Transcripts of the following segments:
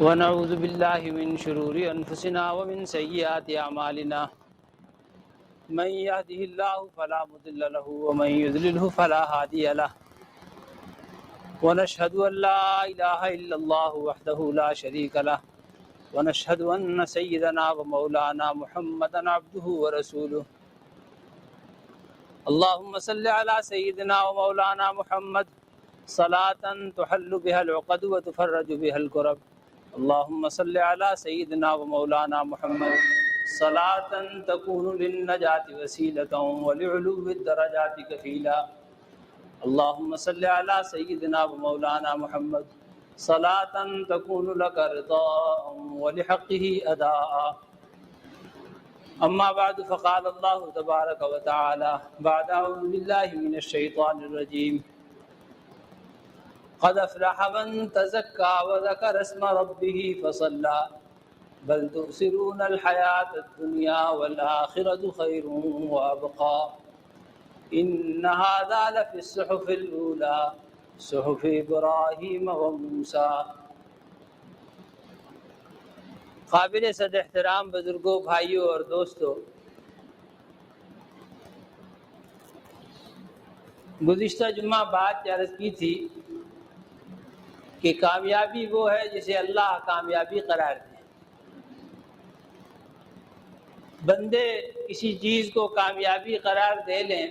ونعوذ بالله من شرور أنفسنا ومن سيئات أعمالنا من يهده الله فلا مضل له ومن يضلله فلا هادي له ونشهد أن لا إله إلا الله وحده لا شريك له ونشهد أن سيدنا ومولانا محمدا عبده ورسوله اللهم صل على سيدنا ومولانا محمد صلاة تحل بها العقد وتفرج بها الكرب اللهم صل على سيدنا ومولانا محمد صلاة تكون للنجاة وسيلة ولعلو الدرجات كفيلا اللهم صل على سيدنا ومولانا محمد صلاة تكون لك رضاء ولحقه أداء أما بعد فقال الله تبارك وتعالى بعد أعوذ بالله من الشيطان الرجيم قد أفلح من تزكى وذكر اسم ربه فصلى بل تؤثرون الحياة الدنيا والآخرة خير وأبقى إن هذا لفي الصحف الأولى صحف إبراهيم وموسى۔ قابل صد احترام بزرگوں، بھائیوں اور دوستوں، گزشتہ جمعہ بات عرض کی تھی کہ کامیابی وہ ہے جسے اللہ کامیابی قرار دے۔ بندے کسی چیز کو کامیابی قرار دے لیں،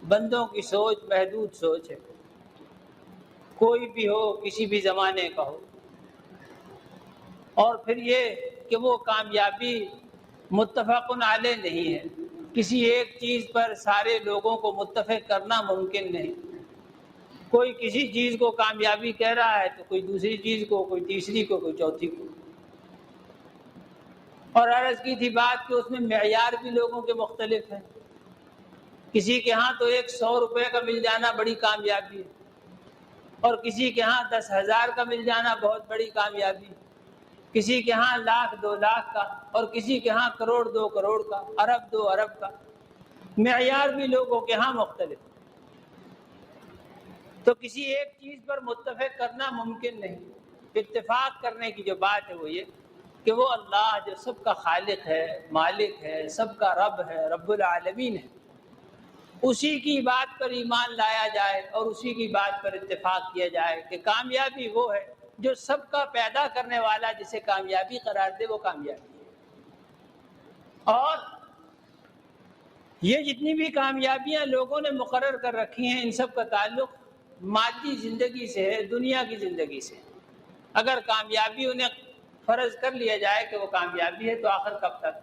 بندوں کی سوچ محدود سوچ ہے، کوئی بھی ہو، کسی بھی زمانے کا ہو، اور پھر یہ کہ وہ کامیابی متفق علیہ نہیں ہے۔ کسی ایک چیز پر سارے لوگوں کو متفق کرنا ممکن نہیں۔ کوئی کسی چیز کو کامیابی کہہ رہا ہے تو کوئی دوسری چیز کو، کوئی تیسری کو، کوئی چوتھی کو۔ اور عرض کی تھی بات کہ اس میں معیار بھی لوگوں کے مختلف ہیں۔ کسی کے ہاں تو 100 روپے کا مل جانا بڑی کامیابی ہے، اور کسی کے ہاں 10,000 کا مل جانا بہت بڑی کامیابی ہے، کسی کے ہاں 1,00,000 2,00,000 کا، اور کسی کے ہاں 1,00,00,000 2 کروڑ کا، ارب 2 ارب کا۔ معیار بھی لوگوں کے ہاں مختلف۔ تو کسی ایک چیز پر متفق کرنا ممکن نہیں۔ اتفاق کرنے کی جو بات ہے وہ یہ کہ وہ اللہ جو سب کا خالق ہے، مالک ہے، سب کا رب ہے، رب العالمین ہے، اسی کی بات پر ایمان لایا جائے اور اسی کی بات پر اتفاق کیا جائے کہ کامیابی وہ ہے جو سب کا پیدا کرنے والا جسے کامیابی قرار دے، وہ کامیابی ہے۔ اور یہ جتنی بھی کامیابیاں لوگوں نے مقرر کر رکھی ہیں، ان سب کا تعلق مادی زندگی سے ہے، دنیا کی زندگی سے۔ اگر کامیابی انہیں فرض کر لیا جائے کہ وہ کامیابی ہے تو آخر کب تک؟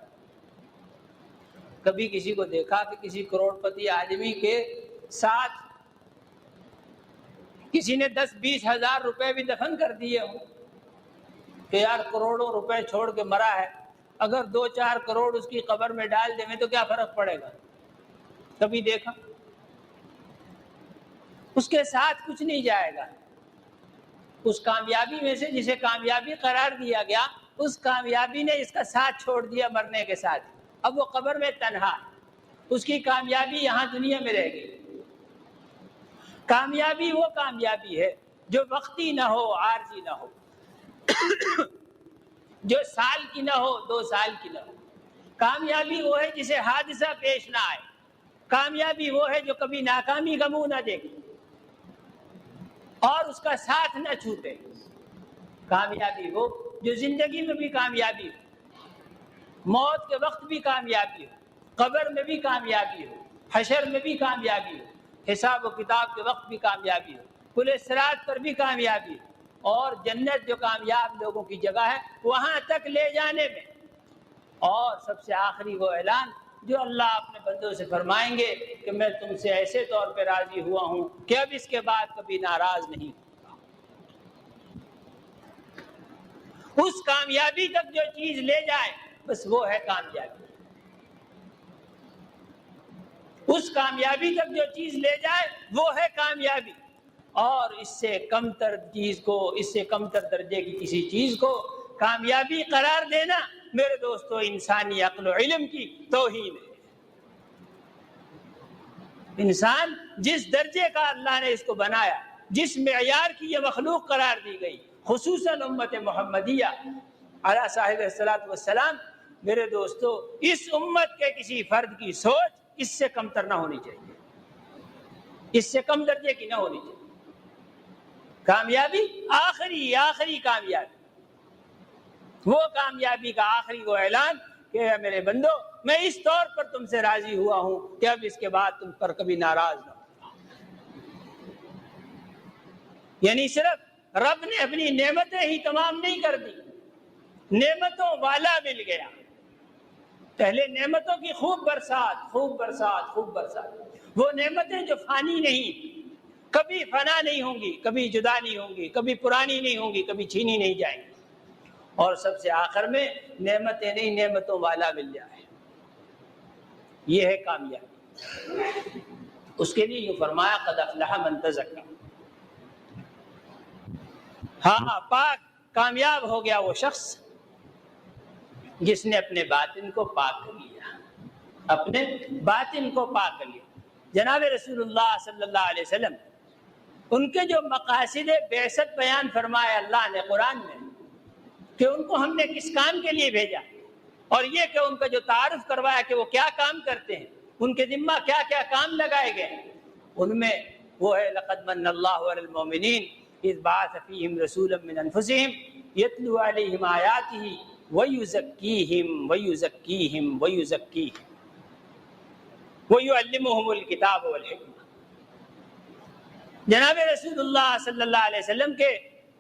کبھی کسی کو دیکھا کہ کسی کروڑ پتی آدمی کے ساتھ کسی نے 10-20 ہزار روپے بھی دفن کر دیے ہوں کہ یار کروڑوں روپے چھوڑ کے مرا ہے، اگر 2-4 کروڑ اس کی قبر میں ڈال دیں تو کیا فرق پڑے گا؟ کبھی دیکھا؟ اس کے ساتھ کچھ نہیں جائے گا۔ اس کامیابی میں سے جسے کامیابی قرار دیا گیا، اس کامیابی نے اس کا ساتھ چھوڑ دیا مرنے کے ساتھ، اب وہ قبر میں تنہا، اس کی کامیابی یہاں دنیا میں رہ گئی۔ کامیابی وہ کامیابی ہے جو وقتی نہ ہو، عارضی نہ ہو، جو سال کی نہ ہو، 2 سال کی نہ ہو۔ کامیابی وہ ہے جسے حادثہ پیش نہ آئے۔ کامیابی وہ ہے جو کبھی ناکامی کا منہ نہ دیکھے اور اس کا ساتھ نہ چھوٹے۔ کامیابی وہ جو زندگی میں بھی کامیابی ہو، موت کے وقت بھی کامیابی ہو، قبر میں بھی کامیابی ہو، حشر میں بھی کامیابی ہو، حساب و کتاب کے وقت بھی کامیابی ہو، پل صراط پر بھی کامیابی ہو، اور جنت جو کامیاب لوگوں کی جگہ ہے وہاں تک لے جانے میں۔ اور سب سے آخری وہ اعلان جو اللہ اپنے بندوں سے فرمائیں گے کہ میں تم سے ایسے طور پہ راضی ہوا ہوں کہ اب اس کے بعد کبھی ناراض نہیں ہوں۔ اس کامیابی تک جو چیز لے جائے بس وہ ہے کامیابی۔ اس کامیابی تک جو چیز لے جائے وہ ہے کامیابی۔ اور اس سے کم تر چیز کو، اس سے کم تر درجے کی کسی چیز کو کامیابی قرار دینا میرے دوستو انسانی عقل و علم کی توہین ہے۔ انسان جس درجے کا اللہ نے اس کو بنایا، جس معیار کی یہ مخلوق قرار دی گئی، خصوصاً امت محمدیہ علی صاحب الصلاۃ والسلام، میرے دوستو اس امت کے کسی فرد کی سوچ اس سے کم تر نہ ہونی چاہیے، اس سے کم درجے کی نہ ہونی چاہیے۔ کامیابی آخری کامیابی، وہ کامیابی کا آخری وہ اعلان کہ میرے بندو میں اس طور پر تم سے راضی ہوا ہوں کہ اب اس کے بعد تم پر کبھی ناراض نہ ہو۔ یعنی صرف رب نے اپنی نعمتیں ہی تمام نہیں کر دی، نعمتوں والا مل گیا۔ پہلے نعمتوں کی خوب برسات، وہ نعمتیں جو فانی نہیں، کبھی فنا نہیں ہوں گی، کبھی جدا نہیں ہوں گی، کبھی پرانی نہیں ہوں گی، کبھی چھینی نہیں جائیں گی، اور سب سے آخر میں نعمتیں نہیں نعمتوں والا مل جائے، یہ ہے کامیابی۔ اس کے لیے یہ فرمایا قد افلح من تزکا، ہاں پاک کامیاب ہو گیا وہ شخص جس نے اپنے باطن کو پاک کر لیا، اپنے باطن کو پاک کر لیا۔ جناب رسول اللہ صلی اللہ علیہ وسلم ان کے جو مقاصد بعثت بیان فرمائے اللہ نے قرآن میں کہ ان کو ہم نے کس کام کے لیے بھیجا، اور یہ کہ ان کا جو تعارف کروایا کہ وہ کیا کام کرتے ہیں، ان کے ذمہ کیا کیا کام لگائے گئے، ان میں وہ ہے لقد من اللہ علی المؤمنین اذ بعث فیہم رسولا من انفسہم یتلو علیہم آیاتہ ویزکیہم ویعلمہم الکتاب والحکمہ۔ جناب رسول اللہ صلی اللہ علیہ وسلم کے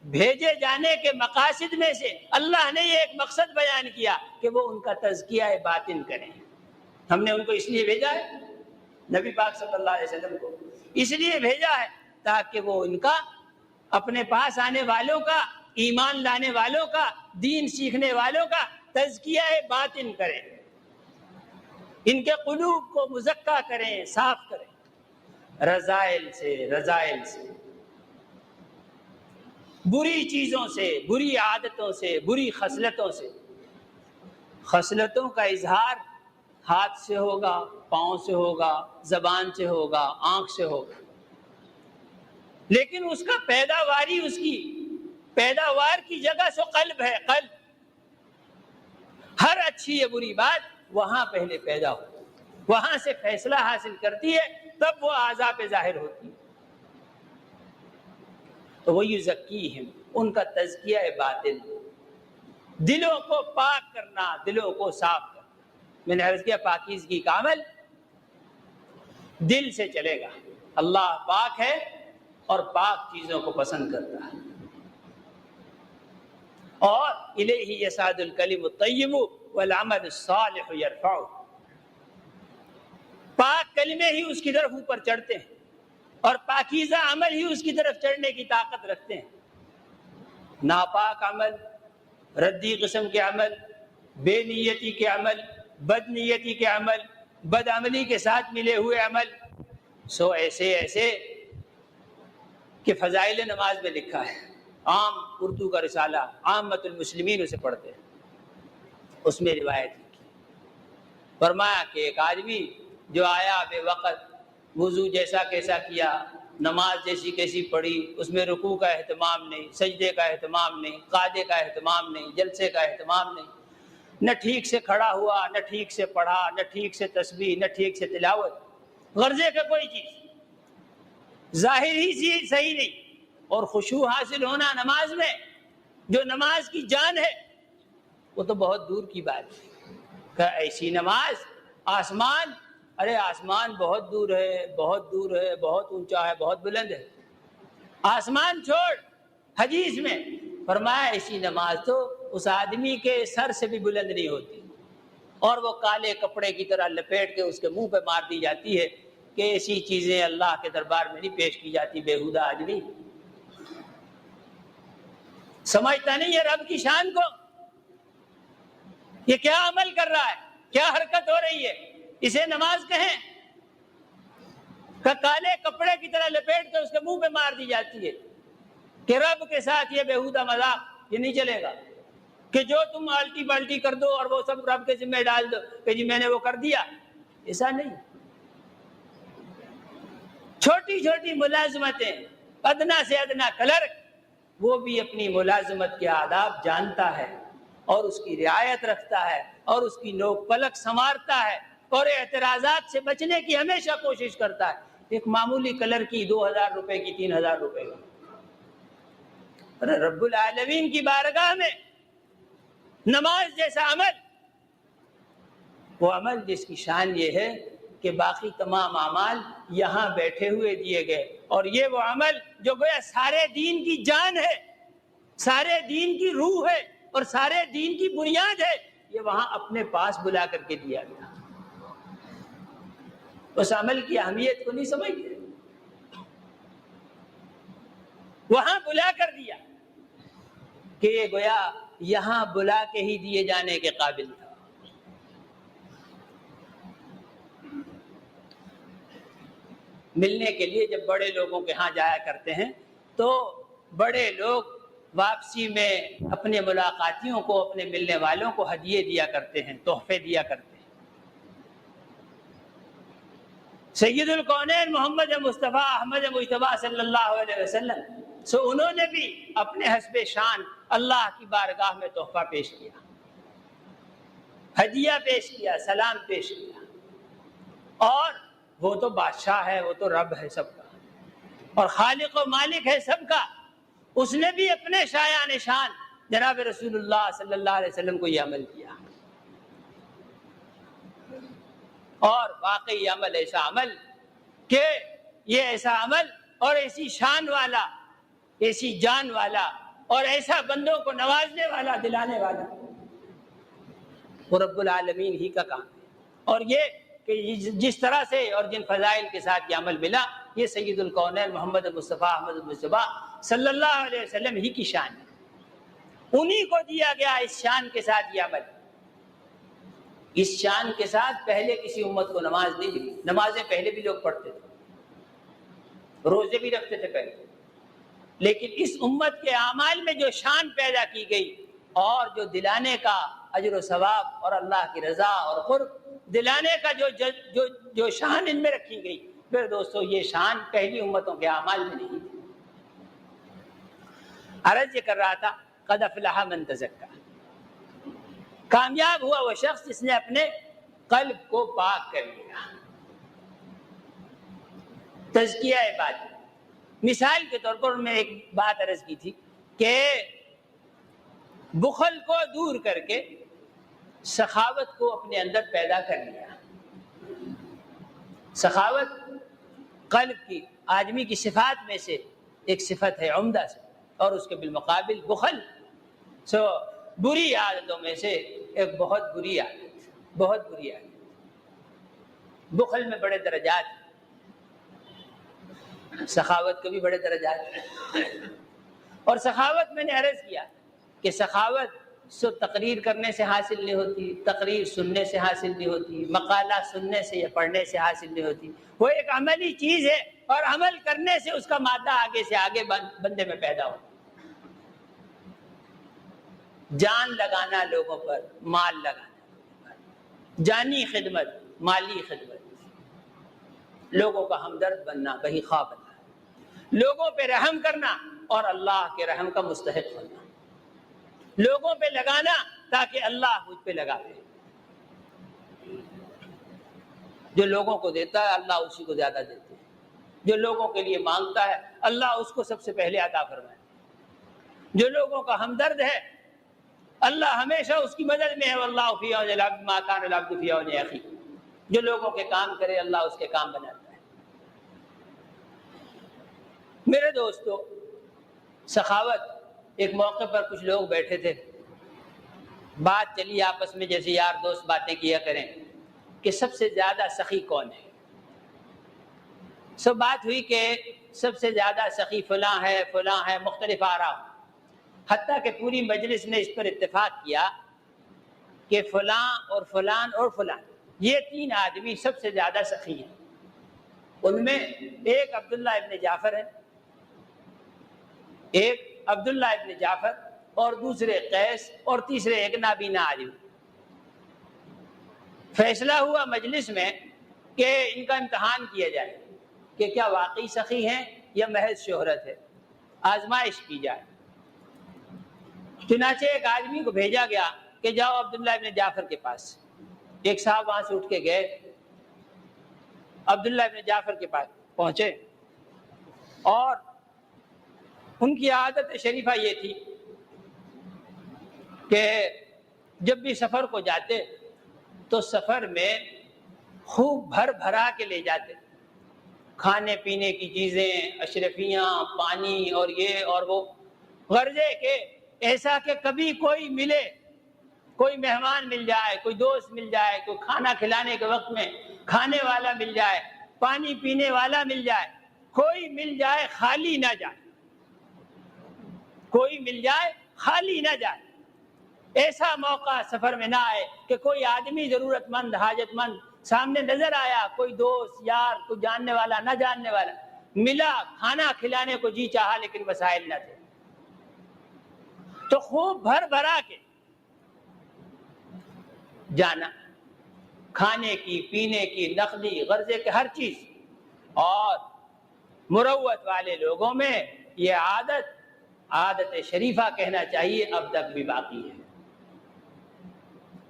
بھیجے جانے کے مقاصد میں سے اللہ نے یہ ایک مقصد بیان کیا کہ وہ ان کا تزکیہ باطن کریں۔ ہم نے ان کو اس لیے بھیجا ہے، نبی پاک صلی اللہ علیہ وسلم کو اس لیے بھیجا ہے تاکہ وہ ان کا اپنے پاس آنے والوں کا، ایمان لانے والوں کا، دین سیکھنے والوں کا تزکیہ باطن کریں، ان کے قلوب کو مزکہ کریں، صاف کریں رذائل سے، بری چیزوں سے، بری عادتوں سے، بری خصلتوں سے۔ خصلتوں کا اظہار ہاتھ سے ہوگا، پاؤں سے ہوگا، زبان سے ہوگا، آنکھ سے ہوگا، لیکن اس کا پیداواری، اس کی پیداوار کی جگہ سے قلب ہے۔ قلب، ہر اچھی یا بری بات وہاں پہلے پیدا ہو، وہاں سے فیصلہ حاصل کرتی ہے، تب وہ اعضاء پہ ظاہر ہوتی ہے۔ تو وہ یزکیہم، ان کا تزکیہ باطن، دلوں کو پاک کرنا، دلوں کو صاف کرنا۔ میں نے عرض کیا پاکیزگی کا عمل دل سے چلے گا۔ اللہ پاک ہے اور پاک چیزوں کو پسند کرتا ہے، اور الیہ یصعد الکلم الطیب والعمل الصالح یرفعہ، پاک کلمے ہی اس کی طرف اوپر چڑھتے ہیں، اور پاکیزہ عمل ہی اس کی طرف چڑھنے کی طاقت رکھتے ہیں۔ ناپاک عمل، ردی قسم کے عمل، بے نیتی کے عمل، بد نیتی کے عمل، بد عملی کے ساتھ ملے ہوئے عمل، سو ایسے کہ فضائل نماز میں لکھا ہے، عام اردو کا رسالہ عامت المسلمین اسے پڑھتے ہیں، اس میں روایت لکھی، فرمایا کہ ایک آدمی جو آیا بے وقت، وضو جیسا کیسا کیا، نماز جیسی کیسی پڑھی، اس میں رکوع کا اہتمام نہیں، سجدے کا اہتمام نہیں، قعدے کا اہتمام نہیں، جلسے کا اہتمام نہیں، نہ ٹھیک سے کھڑا ہوا، نہ ٹھیک سے پڑھا، نہ ٹھیک سے تسبیح، نہ ٹھیک سے تلاوت، غرضے کا کوئی چیز، ظاہر ہی چیز صحیح نہیں، اور خشوع حاصل ہونا نماز میں جو نماز کی جان ہے وہ تو بہت دور کی بات ہے۔ کہ ایسی نماز، آسمان، ارے آسمان بہت دور ہے، بہت دور ہے، بہت اونچا ہے، بہت بلند ہے، آسمان چھوڑ، حدیث میں فرمایا ایسی نماز تو اس آدمی کے سر سے بھی بلند نہیں ہوتی، اور وہ کالے کپڑے کی طرح لپیٹ کے اس کے منہ پہ مار دی جاتی ہے کہ ایسی چیزیں اللہ کے دربار میں نہیں پیش کی جاتی، بےہودہ آدمی سمجھتا نہیں ہے رب کی شان کو، یہ کیا عمل کر رہا ہے، کیا حرکت ہو رہی ہے، اسے نماز کہیں کہ کالے کپڑے کی طرح لپیٹ کے اس کے منہ پہ مار دی جاتی ہے کہ رب کے ساتھ یہ بےہودہ مذاق یہ نہیں چلے گا، کہ جو تم الٹی پلٹی کر دو اور وہ سب رب کے ذمہ ڈال دو کہ جی میں نے وہ کر دیا، ایسا نہیں۔ چھوٹی چھوٹی ملازمتیں، ادنا سے ادنا کلرک، وہ بھی اپنی ملازمت کے آداب جانتا ہے اور اس کی رعایت رکھتا ہے اور اس کی نوک پلک سنوارتا ہے اور اعتراضات سے بچنے کی ہمیشہ کوشش کرتا ہے. ایک معمولی کلر کی 2000 روپے کی 3000 روپے کی, رب العالمین کی بارگاہ میں نماز جیسا عمل, وہ عمل جس کی شان یہ ہے کہ باقی تمام اعمال یہاں بیٹھے ہوئے دیے گئے, اور یہ وہ عمل جو گویا سارے دین کی جان ہے, سارے دین کی روح ہے اور سارے دین کی بنیاد ہے, یہ وہاں اپنے پاس بلا کر کے دیا گیا. اس عمل کی اہمیت کو نہیں سمجھتے, وہاں بلا کر دیا کہ یہ گویا یہاں بلا کے ہی دیے جانے کے قابل تھا. ملنے کے لیے جب بڑے لوگوں کے ہاں جایا کرتے ہیں تو بڑے لوگ واپسی میں اپنے ملاقاتیوں کو, اپنے ملنے والوں کو ہدیے دیا کرتے ہیں, تحفے دیا کرتے ہیں. سید الکونین محمد مصطفیٰ احمد مجتبیٰ صلی اللہ علیہ وسلم انہوں نے بھی اپنے حسب شان اللہ کی بارگاہ میں تحفہ پیش کیا, ہدیہ پیش کیا, سلام پیش کیا. اور وہ تو بادشاہ ہے, وہ تو رب ہے سب کا اور خالق و مالک ہے سب کا, اس نے بھی اپنے شایان شان جناب رسول اللہ صلی اللہ علیہ وسلم کو یہ عمل کیا. اور واقعی عمل ایسا عمل کہ یہ ایسا عمل اور ایسی شان والا, ایسی جان والا اور ایسا بندوں کو نوازنے والا, دلانے والا, وہ رب العالمین ہی کا کام ہے. اور یہ کہ جس طرح سے اور جن فضائل کے ساتھ یہ عمل ملا, یہ سید الکونین محمد مصطفیٰ احمد مصطفیٰ صلی اللہ علیہ وسلم ہی کی شان ہے. انہی کو دیا گیا اس شان کے ساتھ یہ عمل. اس شان کے ساتھ پہلے کسی امت کو نماز نہیں ملی. نمازیں پہلے بھی لوگ پڑھتے تھے, روزے بھی رکھتے تھے پہلے, لیکن اس امت کے اعمال میں جو شان پیدا کی گئی اور جو دلانے کا اجر و ثواب اور اللہ کی رضا اور قرب دلانے کا جو شان ان میں رکھی گئی, پھر دوستو یہ شان پہلی امتوں کے اعمال میں نہیں تھی. عرض یہ کر رہا تھا قد افلح من تزکا, کامیاب ہوا وہ شخص جس نے اپنے قلب کو پاک کر لیا. تزکیہ بات, مثال کے طور پر میں ایک بات عرض کی تھی کہ بخل کو دور کر کے سخاوت کو اپنے اندر پیدا کر لیا. سخاوت قلب کی, آدمی کی صفات میں سے ایک صفت ہے عمدہ سے, اور اس کے بالمقابل بخل بری عادتوں میں سے ایک بہت بری عادت, بہت بری عادت. بخل میں بڑے درجات, سخاوت کے بھی بڑے درجات. اور سخاوت میں نے عرض کیا کہ سخاوت تقریر کرنے سے حاصل نہیں ہوتی, تقریر سننے سے حاصل نہیں ہوتی, مقالہ سننے سے یا پڑھنے سے حاصل نہیں ہوتی. وہ ایک عملی چیز ہے اور عمل کرنے سے اس کا مادہ آگے سے آگے بندے میں پیدا ہوتا. جان لگانا لوگوں پر, مال لگانا, جانی خدمت, مالی خدمت, لوگوں کا ہمدرد بننا, بہی خواہ بننا, لوگوں پہ رحم کرنا اور اللہ کے رحم کا مستحق بننا, لوگوں پہ لگانا تاکہ اللہ مجھ پہ لگائے. جو لوگوں کو دیتا ہے اللہ اسی کو زیادہ دیتے ہیں, جو لوگوں کے لیے مانگتا ہے اللہ اس کو سب سے پہلے عطا فرمائے. جو لوگوں کا ہمدرد ہے اللہ ہمیشہ اس کی مدد میں ہے. واللہ فی عون العبد ما کان العبد فی عون اخیہ. جو لوگوں کے کام کرے اللہ اس کے کام بناتا ہے. میرے دوستو, سخاوت, ایک موقع پر کچھ لوگ بیٹھے تھے, بات چلی آپس میں جیسے یار دوست باتیں کیا کریں کہ سب سے زیادہ سخی کون ہے. سب بات ہوئی کہ سب سے زیادہ سخی فلاں ہے, فلاں ہے, مختلف آراء. حتیٰ کہ پوری مجلس نے اس پر اتفاق کیا کہ فلاں اور فلان اور فلان, یہ تین آدمی سب سے زیادہ سخی ہیں. ان میں ایک عبداللہ ابن جعفر ہے, ایک عبداللہ ابن جعفر اور دوسرے قیس اور تیسرے ایک نابینا عالم. فیصلہ ہوا مجلس میں کہ ان کا امتحان کیا جائے کہ کیا واقعی سخی ہیں یا محض شہرت ہے, آزمائش کی جائے. چنانچہ ایک آدمی کو بھیجا گیا کہ جاؤ عبداللہ ابن جعفر کے پاس۔ ایک صاحب وہاں سے اٹھ کے گئے، عبداللہ ابن جعفر کے پاس پہنچے، اور ان کی عادت شریفہ یہ تھی کہ جب بھی سفر کو جاتے تو سفر میں خوب بھر بھرا کے لے جاتے، کھانے پینے کی چیزیں، اشرفیاں، پانی اور یہ اور وہ، غرضے کہ ایسا کہ کبھی کوئی ملے، کوئی مہمان مل جائے، کوئی دوست مل جائے، کوئی کھانا کھلانے کے وقت میں کھانے والا مل جائے، پانی پینے والا مل جائے، کوئی مل جائے خالی نہ جائے، کوئی مل جائے خالی نہ جائے۔ ایسا موقع سفر میں نہ آئے کہ کوئی آدمی ضرورت مند، حاجت مند سامنے نظر آیا، کوئی دوست یار، کوئی جاننے والا نہ جاننے والا ملا، کھانا کھلانے کو جی چاہا لیکن وسائل نہ تھے، تو خوب بھر بھرا کے جانا، کھانے کی، پینے کی، نقدی، غرضے کے ہر چیز۔ اور مروت والے لوگوں میں یہ عادت شریفہ کہنا چاہیے، اب تک بھی باقی ہے۔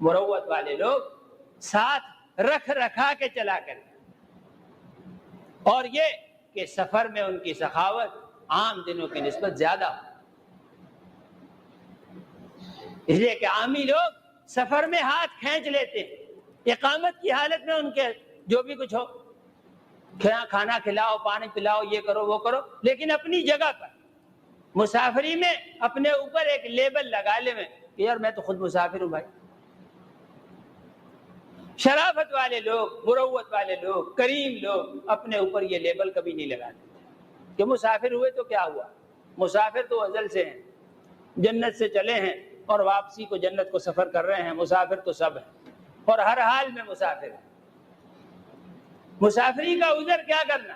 مروت والے لوگ ساتھ رکھ رکھا کے چلا کرتے، اور یہ کہ سفر میں ان کی سخاوت عام دنوں کی نسبت زیادہ ہو، اس لیے کہ عامی لوگ سفر میں ہاتھ کھینچ لیتے ہیں، اقامت کی حالت میں ان کے جو بھی کچھ ہو، کھانا کھلاؤ، پانی پلاؤ، یہ کرو وہ کرو، لیکن اپنی جگہ پر۔ مسافری میں اپنے اوپر ایک لیبل لگا لے میں کہ یار میں تو خود مسافر ہوں بھائی۔ شرافت والے لوگ، مروت والے لوگ، کریم لوگ اپنے اوپر یہ لیبل کبھی نہیں لگاتے کہ مسافر ہوئے تو کیا ہوا، مسافر تو ازل سے ہیں، جنت سے چلے ہیں اور واپسی کو جنت کو سفر کر رہے ہیں، مسافر تو سب ہیں اور ہر حال میں مسافر ہیں۔ مسافری کا عذر کیا کرنا،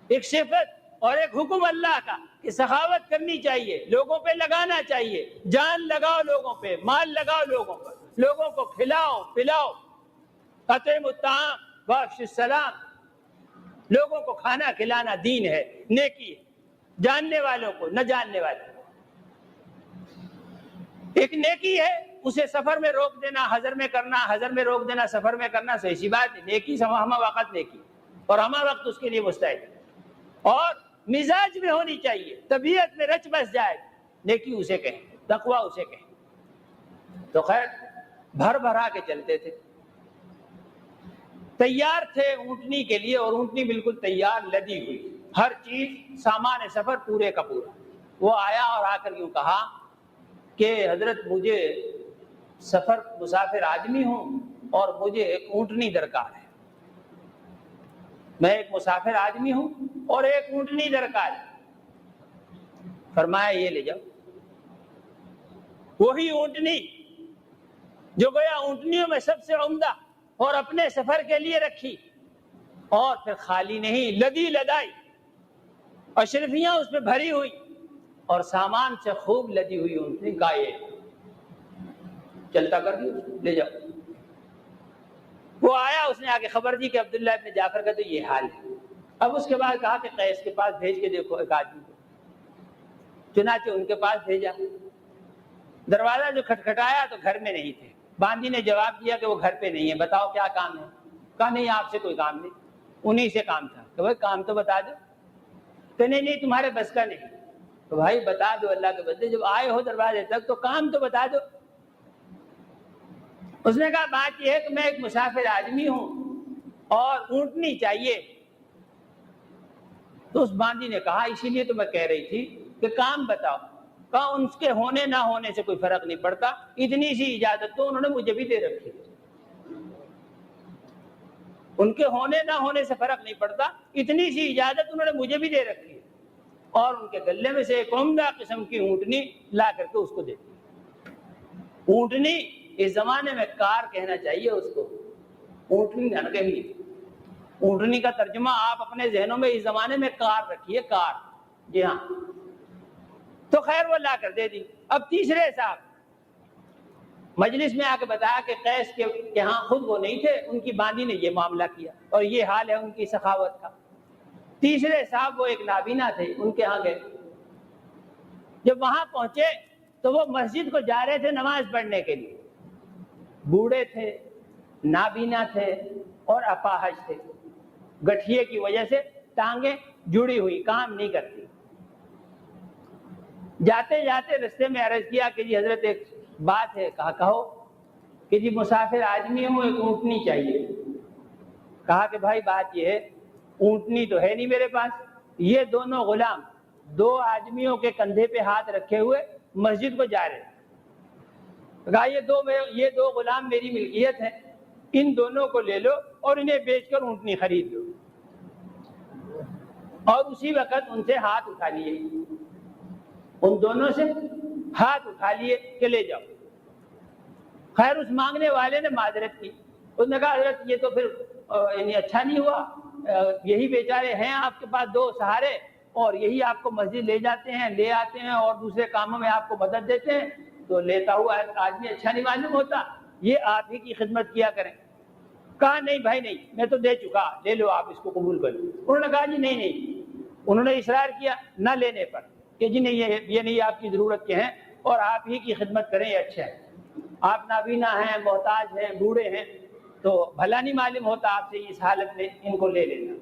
ایک صفت اور ایک حکم اللہ کا کہ سخاوت کرنی چاہیے، لوگوں پہ لگانا چاہیے، جان لگاؤ لوگوں پہ، مال لگاؤ لوگوں پر، لوگوں کو کھلاؤ پلاؤ، اطعموا الطعام وافشوا السلام، لوگوں کو کھانا کھلانا دین ہے، نیکی ہے، جاننے والوں کو، نہ جاننے والوں کو۔ ایک نیکی ہے اسے سفر میں روک دینا، حضر میں کرنا، حضر میں روک دینا، سفر میں کرنا، صحیح سی بات ہے، نیکی ہمہ وقت نیکی اور ہمہ وقت اس کے لیے مستعد ہے، اور مزاج میں ہونی چاہیے، طبیعت میں رچ بس جائے، نیکی اسے کہیں، تقویٰ اسے کہیں۔ تو خیر بھر بھرا کے چلتے تھے، تیار تھے اونٹنی کے لیے، اور اونٹنی بالکل تیار لدی ہوئی، ہر چیز، سامان سفر پورے کا پورا۔ وہ آیا اور آ کر یوں کہا کہ حضرت مجھے سفر مسافر آدمی ہوں اور مجھے ایک اونٹنی درکار ہے، میں ایک مسافر آدمی ہوں اور ایک اونٹنی درکار ہے۔ فرمایا یہ لے جاؤ، وہی اونٹنی جو گویا اونٹنیوں میں سب سے عمدہ اور اپنے سفر کے لیے رکھی، اور پھر خالی نہیں، لدی لدائی، اشرفیاں اس میں بھری ہوئی اور سامان سے خوب لدی ہوئی اونٹنی کا یہ چلتا کر دی، لے جاؤ۔ وہ آیا، اس نے آ کے خبر دی کہ عبداللہ ابن جعفر کا تو یہ حال ہے۔ اب اس کے بعد کہا کہ قیس کے پاس بھیج کے دیکھو ایک آدمی کو، چنانچہ ان کے پاس بھیجا، دروازہ جو کھٹکھٹایا تو گھر میں نہیں تھے، باندی نے جواب دیا کہ وہ گھر پہ نہیں ہے، بتاؤ کیا کام ہے؟ کہا نہیں آپ سے کوئی کام نہیں، انہی سے کام تھا۔ کہ بھائی کام تو بتا دو، کہ نہیں تمہارے بس کا نہیں۔ تو بھائی بتا دو اللہ کے بندے، جب آئے ہو دروازے تک تو کام تو بتا دو۔ اس نے کہا بات یہ ہے کہ میں ایک مسافر آدمی ہوں اور اونٹنی چاہیے۔ تو اس باندی نے کہا اسی لیے تو میں کہہ رہی تھی کہ کام بتاؤ۔ کہا ان کے ہونے نہ ہونے سے کوئی فرق نہیں پڑتا، اتنی سی اجازت تو انہوں نے مجھے بھی دے رکھی، ان کے ہونے نہ ہونے سے فرق نہیں پڑتا، اتنی سی اجازت انہوں نے مجھے بھی دے رکھی ہے، اور ان کے گلے میں سے ایک عمدہ قسم کی اونٹنی لا کر کے اس کو دے دی۔ اونٹنی اس زمانے میں کار کہنا چاہیے اس کو، اونٹنی نہ کہیے۔ اونٹنی کا ترجمہ آپ اپنے ذہنوں میں اس زمانے میں کار رکھیے، کار، جی ہاں۔ تو خیر وہ لا کر دے دی۔ اب تیسرے صاحب مجلس میں آ کے بتایا کہ قیس کے ہاں خود وہ نہیں تھے، ان کی باندی نے یہ معاملہ کیا، اور یہ حال ہے ان کی سخاوت کا۔ تیسرے صاحب وہ ایک نابینا تھے، ان کے ہاں گئے۔ جب وہاں پہنچے تو وہ مسجد کو جا رہے تھے نماز پڑھنے کے لیے، بوڑھے تھے، نابینا تھے اور اپاہج تھے، گٹھیے کی وجہ سے ٹانگیں جڑی ہوئی کام نہیں کرتی۔ جاتے جاتے رستے میں عرض کیا کہ جی حضرت ایک بات ہے، کہو کہ جی مسافر آدمی ہوں، ایک اونٹنی چاہیے۔ کہا کہ بھائی بات یہ ہے، اونٹنی تو ہے نہیں میرے پاس، یہ دونوں غلام دو آدمیوں کے کندھے پہ ہاتھ رکھے ہوئے مسجد کو جا رہے ہیں۔ کہا یہ دو غلام میری ملکیت ہیں، ان دونوں کو لے لو اور انہیں بیچ کر اونٹنی خرید لو۔ اور اسی وقت ان سے ہاتھ اٹھا لیے، ان دونوں سے ہاتھ اٹھا لیے کہ لے جاؤ۔ خیر اس مانگنے والے نے معذرت کی، اس نے کہا حضرت یہ تو پھر یعنی اچھا نہیں ہوا، یہی بیچارے ہیں آپ کے پاس دو سہارے، اور یہی آپ کو مسجد لے جاتے ہیں، لے آتے ہیں اور دوسرے کاموں میں آپ کو مدد دیتے ہیں، تو لیتا ہوا آدمی اچھا نہیں معلوم ہوتا، یہ آپ ہی کی خدمت کیا کریں۔ کہا نہیں بھائی نہیں، میں تو دے چکا، لے لو آپ اس کو قبول کر لو۔ انہوں نے کہا جی نہیں، انہوں نے اصرار کیا نہ لینے پر کہ جی نہیں یہ نہیں آپ کی ضرورت کے ہیں اور آپ ہی کی خدمت کریں، یہ اچھا ہے۔ آپ نابینا ہیں، محتاج ہیں، بوڑھے ہیں، تو بھلا نہیں معلوم ہوتا آپ سے اس حالت میں ان کو لے لینا۔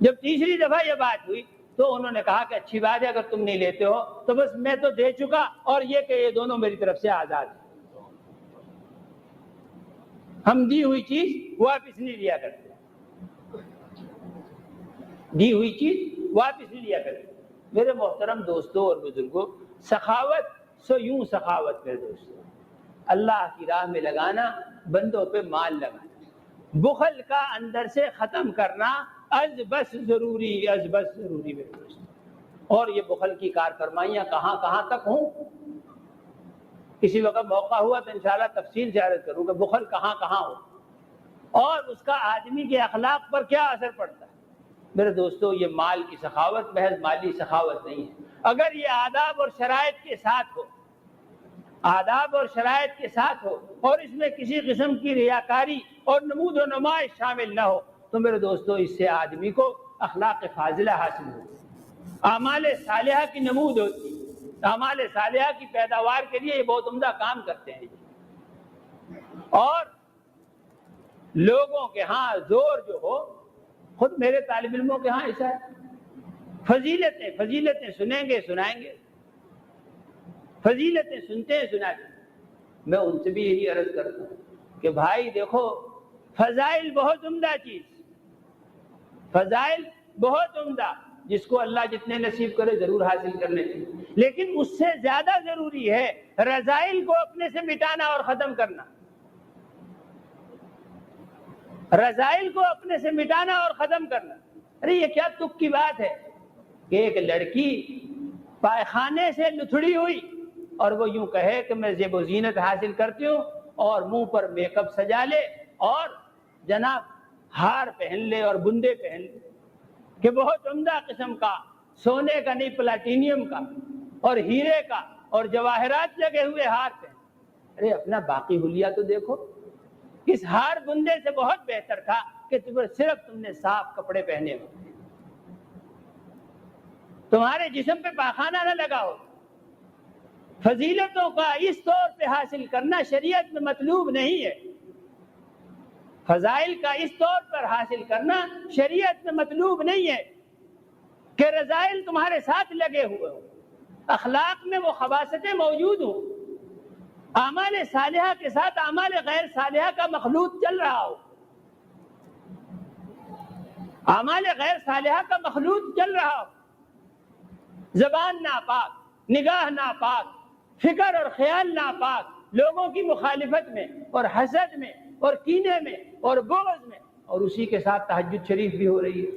جب تیسری دفعہ یہ بات ہوئی تو انہوں نے کہا کہ اچھی بات ہے، اگر تم نہیں لیتے ہو تو بس میں تو دے چکا، اور یہ کہ یہ دونوں میری طرف سے آزاد ہیں۔ ہم دی ہوئی چیز واپس نہیں لیا کرتے، دی ہوئی چیز واپس نہیں لیا کرتے۔ میرے محترم دوستوں اور بزرگوں، سخاوت سو یوں سخاوت میرے دوستوں، اللہ کی راہ میں لگانا، بندوں پہ مال لگانا، بخل کا اندر سے ختم کرنا از بس ضروری میرے دوستوں۔ اور یہ بخل کی کارفرمائیاں کہاں کہاں تک ہوں، کسی وقت موقع ہوا تو انشاءاللہ تفصیل سے عرض کروں گا بخل کہاں کہاں ہو اور اس کا آدمی کے اخلاق پر کیا اثر پڑتا ہے۔ میرے دوستو یہ مال کی سخاوت محض مالی سخاوت نہیں ہے، اگر یہ آداب اور شرائط کے ساتھ ہو، آداب اور شرائط کے ساتھ ہو اور اس میں کسی قسم کی ریاکاری اور نمود و نمائش شامل نہ ہو تو میرے دوستو اس سے آدمی کو اخلاق فاضلہ حاصل ہوتی، اعمال صالحہ کی نمود ہوتی، اعمال صالحہ کی پیداوار کے لیے یہ بہت عمدہ کام کرتے ہیں۔ اور لوگوں کے ہاں زور جو ہو، خود میرے طالب علموں کے ہاں ایسا ہے، فضیلتیں سنیں گے سنائیں گے، فضیلتیں سنتے ہیں سناتے ہیں۔ میں ان سے بھی یہی عرض کرتا ہوں کہ بھائی دیکھو فضائل بہت عمدہ چیز، فضائل بہت عمدہ، جس کو اللہ جتنے نصیب کرے ضرور حاصل کرنے چاہیے، لیکن اس سے زیادہ ضروری ہے رذائل کو اپنے سے مٹانا اور ختم کرنا، رذائل کو اپنے سے مٹانا اور ختم کرنا۔ ارے یہ کیا تک کی بات ہے کہ ایک لڑکی پائخانے سے لتھڑی ہوئی اور وہ یوں کہے کہ میں زیب و زینت حاصل کرتی ہوں اور منہ پر میک اپ سجا لے اور جناب ہار پہن لے اور بندے پہن لے کہ بہت عمدہ قسم کا سونے کا نہیں پلاٹینیم کا اور ہیرے کا اور جواہرات لگے ہوئے ہار پہن۔ ارے اپنا باقی حلیہ تو دیکھو، اس ہار بندے سے بہت بہتر تھا کہ صرف تم نے صاف کپڑے پہنے ہو، تمہارے جسم پہ پاخانہ نہ لگا ہو۔ فضیلتوں کا اس طور پہ حاصل کرنا شریعت میں مطلوب نہیں ہے، فضائل کا اس طور پر حاصل کرنا شریعت میں مطلوب نہیں ہے کہ رذائل تمہارے ساتھ لگے ہوئے ہو، اخلاق میں وہ خباثتیں موجود ہوں، اعمال صالحہ کے ساتھ اعمال غیر صالحہ کا مخلوط چل رہا ہو، اعمال غیر صالحہ کا مخلوط چل رہا ہو، زبان ناپاک، نگاہ ناپاک، فکر اور خیال ناپاک، لوگوں کی مخالفت میں اور حسد میں اور کینے میں اور بغض میں، اور اسی کے ساتھ تہجد شریف بھی ہو رہی ہے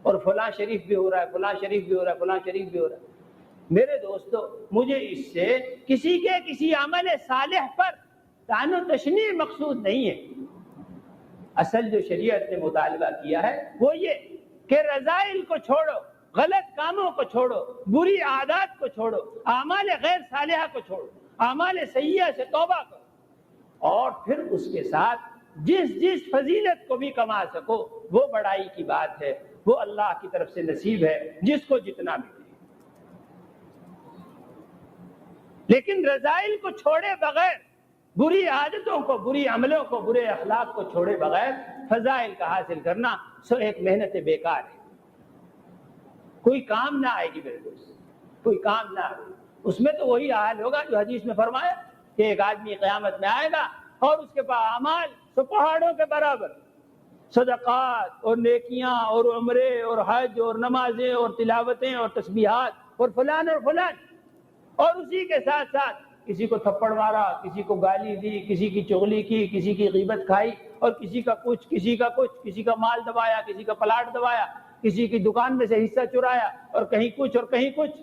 اور فلاں شریف بھی ہو رہا ہے، فلاں شریف بھی ہو رہا ہے، فلاں شریف بھی ہو رہا ہے۔ میرے دوستو مجھے اس سے کسی عمل صالح پر طعن و تشنیع مقصود نہیں ہے، اصل جو شریعت نے مطالبہ کیا ہے وہ یہ کہ رذائل کو چھوڑو، غلط کاموں کو چھوڑو، بری عادات کو چھوڑو، اعمال غیر صالحہ کو چھوڑو، اعمال سیئہ سے توبہ کرو، اور پھر اس کے ساتھ جس فضیلت کو بھی کما سکو وہ بڑائی کی بات ہے، وہ اللہ کی طرف سے نصیب ہے جس کو جتنا بھی۔ لیکن رذائل کو چھوڑے بغیر، بری عادتوں کو، بری عملوں کو، برے اخلاق کو چھوڑے بغیر فضائل کا حاصل کرنا سو ایک محنت بیکار ہے، کوئی کام نہ آئے گی میرے دوست، کوئی کام نہ آئے گی۔ اس میں تو وہی حال ہوگا جو حدیث میں فرمایا کہ ایک آدمی قیامت میں آئے گا اور اس کے پاس اعمال سو پہاڑوں کے برابر، صدقات اور نیکیاں اور عمرے اور حج اور نمازیں اور تلاوتیں اور تسبیحات اور فلان اور فلان، اور اسی کے ساتھ ساتھ کسی کو تھپڑ مارا، کسی کو گالی دی، کسی کی چغلی کی، کسی کی غیبت کھائی، اور کسی کا کچھ، کسی کا کچھ، کسی کا مال دبایا، کسی کا پلاٹ دبایا، کسی کی دکان میں سے حصہ چرایا، اور کہیں کچھ اور کہیں کچھ،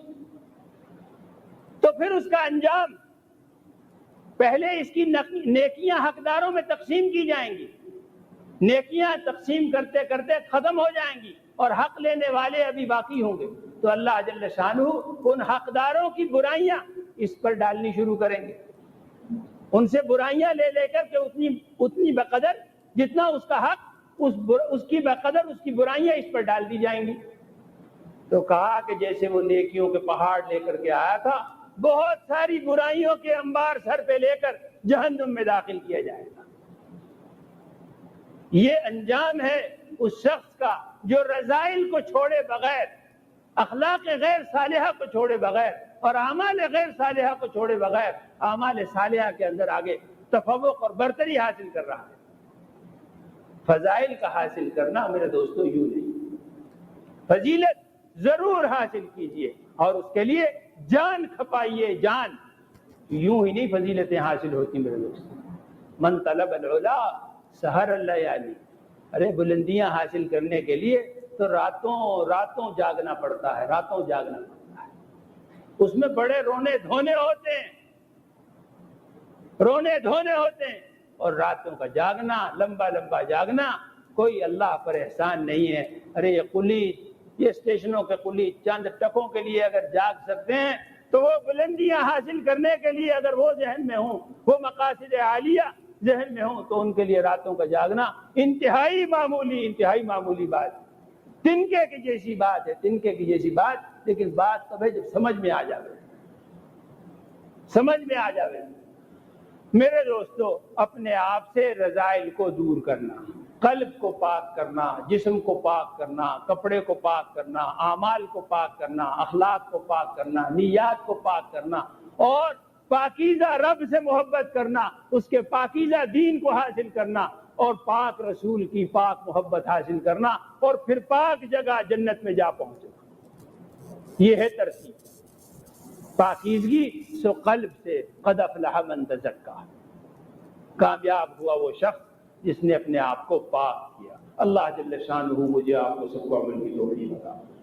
تو پھر اس کا انجام، پہلے اس کی نیکیاں حقداروں میں تقسیم کی جائیں گی، نیکیاں تقسیم کرتے کرتے ختم ہو جائیں گی اور حق لینے والے ابھی باقی ہوں گے، تو اللہ جل شانہ ان حقداروں کی برائیاں اس پر ڈالنی شروع کریں گے، ان سے برائیاں لے لے کر کے اتنی بقدر جتنا اس کا حق، اس کی بقدر اس کی برائیاں اس پر ڈال دی جائیں گی۔ تو کہا کہ جیسے وہ نیکیوں کے پہاڑ لے کر کے آیا تھا، بہت ساری برائیوں کے انبار سر پہ لے کر جہنم میں داخل کیا جائے گا۔ یہ انجام ہے اس شخص کا جو رذائل کو چھوڑے بغیر، اخلاق غیر صالحہ کو چھوڑے بغیر اور اعمال غیر صالحہ کو چھوڑے بغیر اعمال صالحہ کے اندر آگے تفوق اور برتری حاصل کر رہا ہے۔ فضائل کا حاصل کرنا میرے دوستو یوں نہیں، فضیلت ضرور حاصل کیجئے اور اس کے لیے جان کھپائیے، جان، یوں ہی نہیں فضیلتیں حاصل ہوتی میرے دوستو۔ من طلب العلا سحر اللیالی، ارے بلندیاں حاصل کرنے کے لیے تو راتوں جاگنا پڑتا ہے، راتوں جاگنا پڑتا ہے، اس میں بڑے رونے دھونے ہوتے ہیں، اور راتوں کا جاگنا، لمبا جاگنا کوئی اللہ پر احسان نہیں ہے۔ ارے یہ قلیج، یہ اسٹیشنوں کے قلیج چند ٹکوں کے لیے اگر جاگ سکتے ہیں تو وہ بلندیاں حاصل کرنے کے لیے اگر وہ ذہن میں ہوں، وہ مقاصد عالیہ ذہن میں ہوں، تو ان کے لیے راتوں کا جاگنا انتہائی معمولی بات، تنکے کی جیسی بات ہے، لیکن بات تب ہے جب سمجھ میں آ جاوے۔ میرے دوستو، اپنے آپ سے رذائل کو دور کرنا، قلب کو پاک کرنا، جسم کو پاک کرنا، کپڑے کو پاک کرنا، اعمال کو پاک کرنا، اخلاق کو پاک کرنا، نیات کو پاک کرنا، اور پاکیزہ رب سے محبت کرنا، اس کے پاکیزہ دین کو حاصل کرنا، اور پاک رسول کی پاک محبت حاصل کرنا، اور پھر پاک جگہ جنت میں جا پہنچنا۔ یہ ہے ترتیب۔ پاکیزگی سو قلب سے، قد افلح من تزکا، کامیاب ہوا وہ شخص جس نے اپنے آپ کو پاک کیا۔ اللہ جل شانہ مجھے آپ کو سب کو عمل کی توفیق عطا فرمائے۔